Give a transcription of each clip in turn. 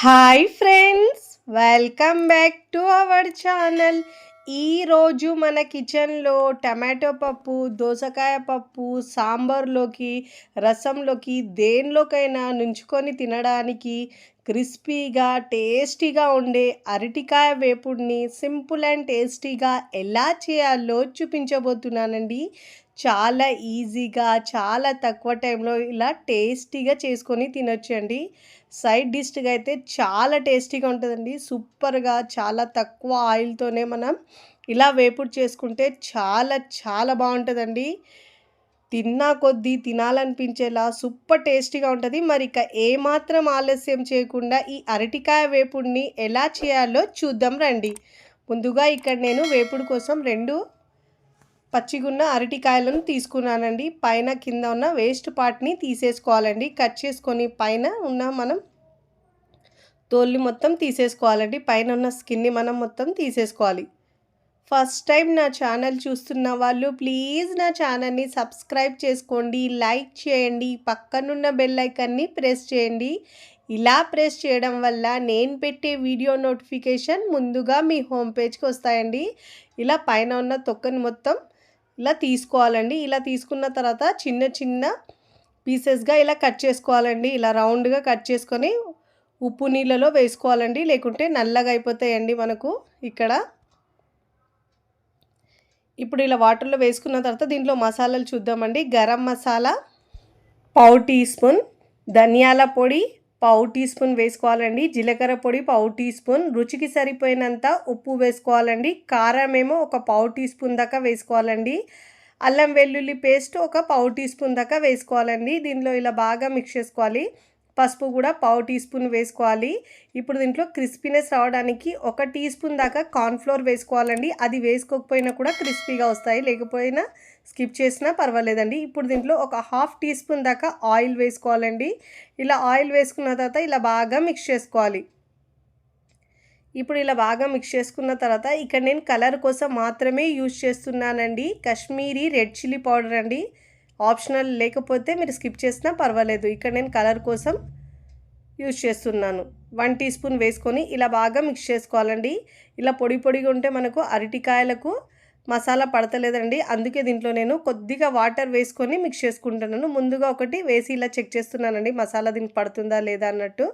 Hi friends, welcome back to our channel. ఈరోజు మన కిచెన్లో టమాటో పప్పు, దోసకాయ పప్పు, సాంబార్లోకి, రసంలోకి, దేనిలోకైనా నుంచుకొని తినడానికి క్రిస్పీగా టేస్టీగా ఉండే అరటికాయ వేపుడిని సింపుల్ అండ్ టేస్టీగా ఎలా చేయాలో చూపించబోతున్నానండి. చాలా ఈజీగా, చాలా తక్కువ టైంలో ఇలా టేస్టీగా చేసుకొని తినొచ్చండి. సైడ్ డిష్‌గా అయితే చాలా టేస్టీగా ఉంటుందండి. సూపర్‌గా చాలా తక్కువ ఆయిల్‌తోనే మనం ఇలా వేపుడు చేసుకుంటే చాలా చాలా బాగుంటుందండి. తిన్నా కొద్దీ తినాలనిపించేలా సూపర్ టేస్టీగా ఉంటుంది. మరి ఇక ఏమాత్రం ఆలస్యం చేయకుండా ఈ అరటికాయ వేపుడిని ఎలా చేయాలో చూద్దాం రండి. ముందుగా ఇక్కడ నేను వేపుడు కోసం 2 పచ్చిగున్న అరటికాయలను తీసుకున్నానండి. పైన కింద ఉన్న వేస్ట్ పార్ట్‌ని తీసేసుకోవాలండి. కట్ చేసుకొని పైన ఉన్న మనం తోలుని మొత్తం తీసేసుకోవాలండి. పైన ఉన్న స్కిన్ని మనం మొత్తం తీసేసుకోవాలి. ఫస్ట్ టైం నా ఛానల్ చూస్తున్న వాళ్ళు ప్లీజ్ నా ఛానల్ని సబ్స్క్రైబ్ చేసుకోండి, లైక్ చేయండి, పక్కనున్న బెల్ ఐకాన్ని ప్రెస్ చేయండి. ఇలా ప్రెస్ చేయడం వల్ల నేను పెట్టే వీడియో నోటిఫికేషన్ ముందుగా మీ హోమ్ పేజ్కి వస్తాయండి. ఇలా పైన ఉన్న తొక్కని మొత్తం ఇలా తీసుకోవాలండి. ఇలా తీసుకున్న తర్వాత చిన్న చిన్న పీసెస్గా ఇలా కట్ చేసుకోవాలండి. ఇలా రౌండ్గా కట్ చేసుకొని ఉప్పు నీళ్ళలో వేసుకోవాలండి, లేకుంటే నల్లగా అయిపోతాయండి మనకు ఇక్కడ. ఇప్పుడు ఇలా వాటర్లో వేసుకున్న తర్వాత దీంట్లో మసాలాలు చూద్దామండి. గరం మసాలా పావు టీ స్పూన్, ధనియాల పొడి పావు టీ స్పూన్ వేసుకోవాలండి, జీలకర్ర పొడి పావు టీ స్పూన్, రుచికి సరిపోయినంత ఉప్పు వేసుకోవాలండి, కారం ఏమో ఒక పావు టీ స్పూన్ దాకా వేసుకోవాలండి, అల్లం వెల్లుల్లి పేస్ట్ ఒక పావు టీ స్పూన్ దాకా వేసుకోవాలండి. దీనిలో ఇలా బాగా మిక్స్ చేసుకోవాలి. పసుపు కూడా పావు టీ స్పూన్ వేసుకోవాలి. ఇప్పుడు దీంట్లో క్రిస్పీనెస్ రావడానికి 1 టీ స్పూన్ దాకా కార్న్‌ఫ్లోర్ వేసుకోవాలండి. అది వేసుకోకపోయినా కూడా క్రిస్పీగా వస్తాయి, లేకపోయినా స్కిప్ చేసినా పర్వాలేదండి. ఇప్పుడు దీంట్లో ఒక హాఫ్ టీ స్పూన్ దాకా ఆయిల్ వేసుకోవాలండి. ఇలా ఆయిల్ వేసుకున్న తర్వాత ఇలా బాగా మిక్స్ చేసుకోవాలి. ఇప్పుడు ఇలా బాగా మిక్స్ చేసుకున్న తర్వాత ఇక్కడ నేను కలర్ కోసం మాత్రమే యూజ్ చేస్తున్నానండి. కాశ్మీరీ రెడ్ చిల్లీ పౌడర్ అండి. ఆప్షనల్, లేకపోతే మీరు స్కిప్ చేసినా పర్వాలేదు. ఇక్కడ నేను కలర్ కోసం యూజ్ చేస్తున్నాను. 1 టీ స్పూన్ వేసుకొని ఇలా బాగా మిక్స్ చేసుకోవాలండి. ఇలా పొడి పొడిగా ఉంటే మనకు అరటికాయలకు మసాలా పడతలేదండి. అందుకే దీంట్లో నేను కొద్దిగా వాటర్ వేసుకొని మిక్స్ చేసుకుంటున్నాను. ముందుగా ఒకటి వేసి ఇలా చెక్ చేస్తున్నానండి, మసాలా దీనికి పడుతుందా లేదా అన్నట్టు.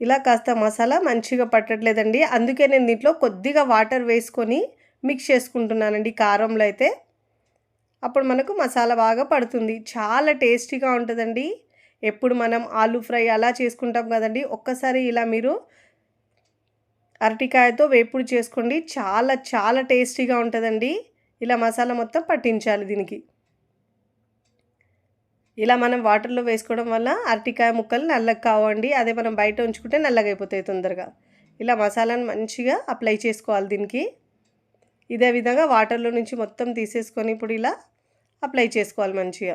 ఇలా కాస్త మసాలా మంచిగా పట్టట్లేదండి, అందుకే నేను దీంట్లో కొద్దిగా వాటర్ వేసుకొని మిక్స్ చేసుకుంటున్నానండి. కారంలో అయితే అప్పుడు మనకు మసాలా బాగా పడుతుంది. చాలా టేస్టీగా ఉంటుందండి. ఎప్పుడు మనం ఆలూ ఫ్రై అలా చేసుకుంటాం కదండి, ఒక్కసారి ఇలా మీరు అరటికాయతో వేపుడు చేసుకోండి. చాలా చాలా టేస్టీగా ఉంటుందండి. ఇలా మసాలా మొత్తం పట్టించాలి దీనికి. ఇలా మనం వాటర్లో వేసుకోవడం వల్ల అరటికాయ ముక్కలు నల్లగా కావండి. అదే మనం బయట ఉంచుకుంటే నల్లగా అయిపోతాయి తొందరగా. ఇలా మసాలాను మంచిగా అప్లై చేసుకోవాలి దీనికి. ఇదే విధంగా వాటర్లో నుంచి మొత్తం తీసేసుకొని ఇప్పుడు ఇలా అప్లై చేసుకోవాలి మంచిగా.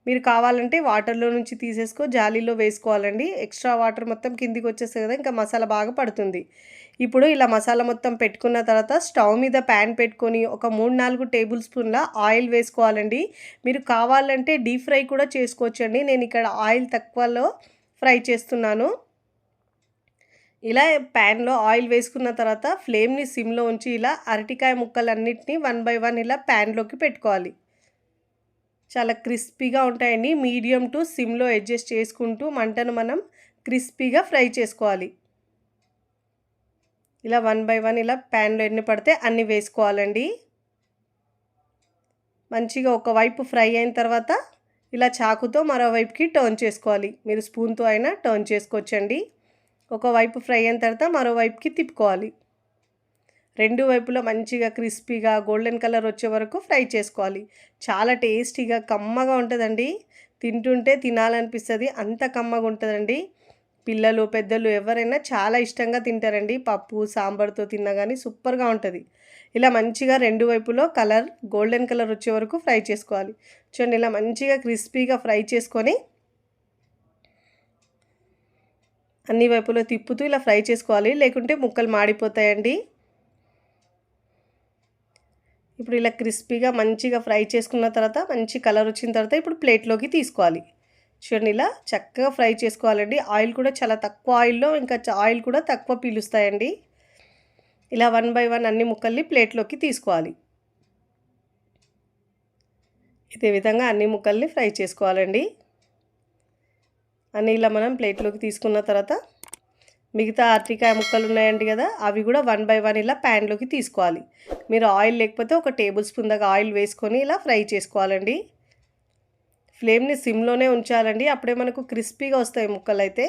మీరు కావాలంటే వాటర్లో నుంచి తీసేసుకో జాలీలో వేసుకోవాలండి. ఎక్స్ట్రా వాటర్ మొత్తం కిందికి వచ్చేస్తుంది కదా, ఇంకా మసాలా బాగా పడుతుంది. ఇప్పుడు ఇలా మసాలా మొత్తం పెట్టుకున్న తర్వాత స్టవ్ మీద ప్యాన్ పెట్టుకొని ఒక 3-4 టేబుల్ స్పూన్ల ఆయిల్ వేసుకోవాలండి. మీరు కావాలంటే డీప్ ఫ్రై కూడా చేసుకోవచ్చండి. నేను ఇక్కడ ఆయిల్ తక్కువలో ఫ్రై చేస్తున్నాను. ఇలా ప్యాన్లో ఆయిల్ వేసుకున్న తర్వాత ఫ్లేమ్ని సిమ్లో ఉంచి ఇలా అరటికాయ ముక్కలన్నిటినీ 1 బై 1 ఇలా ప్యాన్లోకి పెట్టుకోవాలి. చాలా క్రిస్పీగా ఉంటాయండి. మీడియం టు సిమ్లో అడ్జస్ట్ చేసుకుంటూ మంటను మనం క్రిస్పీగా ఫ్రై చేసుకోవాలి. ఇలా 1 బై 1 ఇలా ప్యాన్లో ఎన్ని పడితే అన్ని వేసుకోవాలండి. మంచిగా ఒకవైపు ఫ్రై అయిన తర్వాత ఇలా చాకుతో మరోవైపుకి టర్న్ చేసుకోవాలి. మీరు స్పూన్తో అయినా టర్న్ చేసుకోవచ్చండి. ఒకవైపు ఫ్రై అయిన తర్వాత మరోవైపుకి తిప్పుకోవాలి. 2 వైపులా మంచిగా క్రిస్పీగా గోల్డెన్ కలర్ వచ్చే వరకు ఫ్రై చేసుకోవాలి. చాలా టేస్టీగా కమ్మగా ఉంటుందండి. తింటుంటే తినాలనిపిస్తుంది, అంత కమ్మగా ఉంటుందండి. పిల్లలు పెద్దలు ఎవరైనా చాలా ఇష్టంగా తింటారండి. పప్పు సాంబార్తో తిన్నా కానీ సూపర్గా ఉంటుంది. ఇలా మంచిగా 2 వైపులో కలర్ గోల్డెన్ కలర్ వచ్చే వరకు ఫ్రై చేసుకోవాలి. చూడండి, ఇలా మంచిగా క్రిస్పీగా ఫ్రై చేసుకొని అన్ని వైపులో తిప్పుతూ ఇలా ఫ్రై చేసుకోవాలి, లేకుంటే ముక్కలు మాడిపోతాయండి. ఇప్పుడు ఇలా క్రిస్పీగా మంచిగా ఫ్రై చేసుకున్న తర్వాత మంచి కలర్ వచ్చిన తర్వాత ఇప్పుడు ప్లేట్లోకి తీసుకోవాలి. చూడండి ఇలా చక్కగా ఫ్రై చేసుకోవాలండి. ఆయిల్ కూడా చాలా తక్కువ ఆయిల్‌లో ఇంకా ఆయిల్ కూడా తక్కువ పీలుస్తాయండి. ఇలా 1 బై 1 అన్ని ముక్కల్ని ప్లేట్‌లోకి తీసుకోవాలి. ఇదే విధంగా అన్ని ముక్కల్ని ఫ్రై చేసుకోవాలండి. అన్నీ ఇలా మనం ప్లేట్‌లోకి తీసుకున్న తర్వాత మిగతా అరటికాయ ముక్కలు ఉన్నాయండి కదా, అవి కూడా 1 బై 1 ఇలా ప్యాన్‌లోకి తీసుకోవాలి. మీరు ఆయిల్ లేకపోతే ఒక టేబుల్ స్పూన్ దాకా ఆయిల్ వేసుకొని ఇలా ఫ్రై చేసుకోవాలండి. ఫ్లేమ్‌ని సిమ్‌లోనే ఉంచాలండి. అప్పుడే మనకు క్రిస్పీగా వస్తాయి ముక్కలైతే.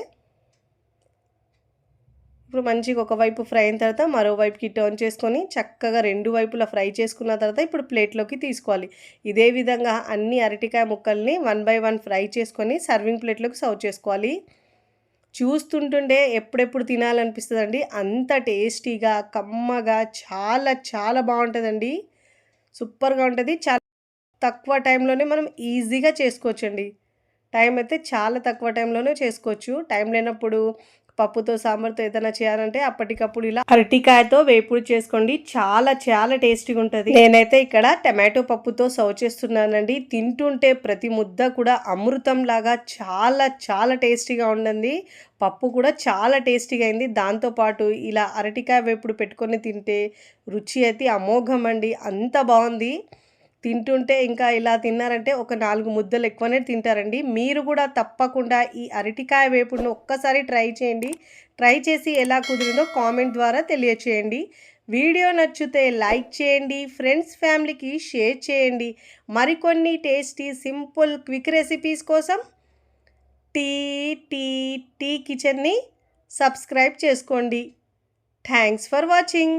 ఇప్పుడు మంచిగా ఒకవైపు ఫ్రై అయిన తర్వాత మరో వైపుకి టర్న్ చేసుకొని చక్కగా 2 వైపులా ఫ్రై చేసుకున్న తర్వాత ఇప్పుడు ప్లేట్‌లోకి తీసుకోవాలి. ఇదే విధంగా అన్ని అరటికాయ ముక్కల్ని 1 బై 1 ఫ్రై చేసుకొని సర్వింగ్ ప్లేట్‌లోకి సర్వ్ చేసుకోవాలి. చూస్తుంటుండే ఎప్పుడెప్పుడు తినాలనిపిస్తదండి. అంత టేస్టీగా, కమ్మగా చాలా చాలా బావుంటదండి. సూపర్‌గా ఉంటది. చాలా తక్కువ టైంలోనే మనం ఈజీగా చేసుకోవచ్చండి. టైం అయితే చాలా తక్కువ టైంలోనే చేసుకోవచ్చు. టైం లేనప్పుడు పప్పుతో, సాంబార్‌తో ఏదైనా చేయాలంటే అప్పటికప్పుడు ఇలా అరటికాయతో వేపుడు చేసుకోండి. చాలా చాలా టేస్టీగా ఉంటది. నేనైతే ఇక్కడ టమాటో పప్పుతో సర్వ్ చేస్తున్నానండి. తింటుంటే ప్రతి ముద్ద కూడా అమృతంలాగా చాలా చాలా టేస్టీగా ఉండండి. పప్పు కూడా చాలా టేస్టీగా అయింది. దాంతో పాటు ఇలా అరటికాయ వేపుడు పెట్టుకొని తింటే రుచి అయితే అమోఘమండి. అంత బావుంది. తింటుంటే ఇంకా ఇలా తిన్నారంటే ఒక 4 ముద్దలు ఎక్కువనే తింటారండి. మీరు కూడా తప్పకుండా ఈ అరటికాయ వేపుడును ఒక్కసారి ట్రై చేయండి. ట్రై చేసి ఎలా కుదిరిందో కామెంట్ ద్వారా తెలియచేయండి. వీడియో నచ్చితే లైక్ చేయండి. ఫ్రెండ్స్, ఫ్యామిలీకి షేర్ చేయండి. మరికొన్ని టేస్టీ, సింపుల్, క్విక్ రెసిపీస్ కోసం టీ టీ టీ కిచెన్ని సబ్స్క్రైబ్ చేసుకోండి. Thanks for watching.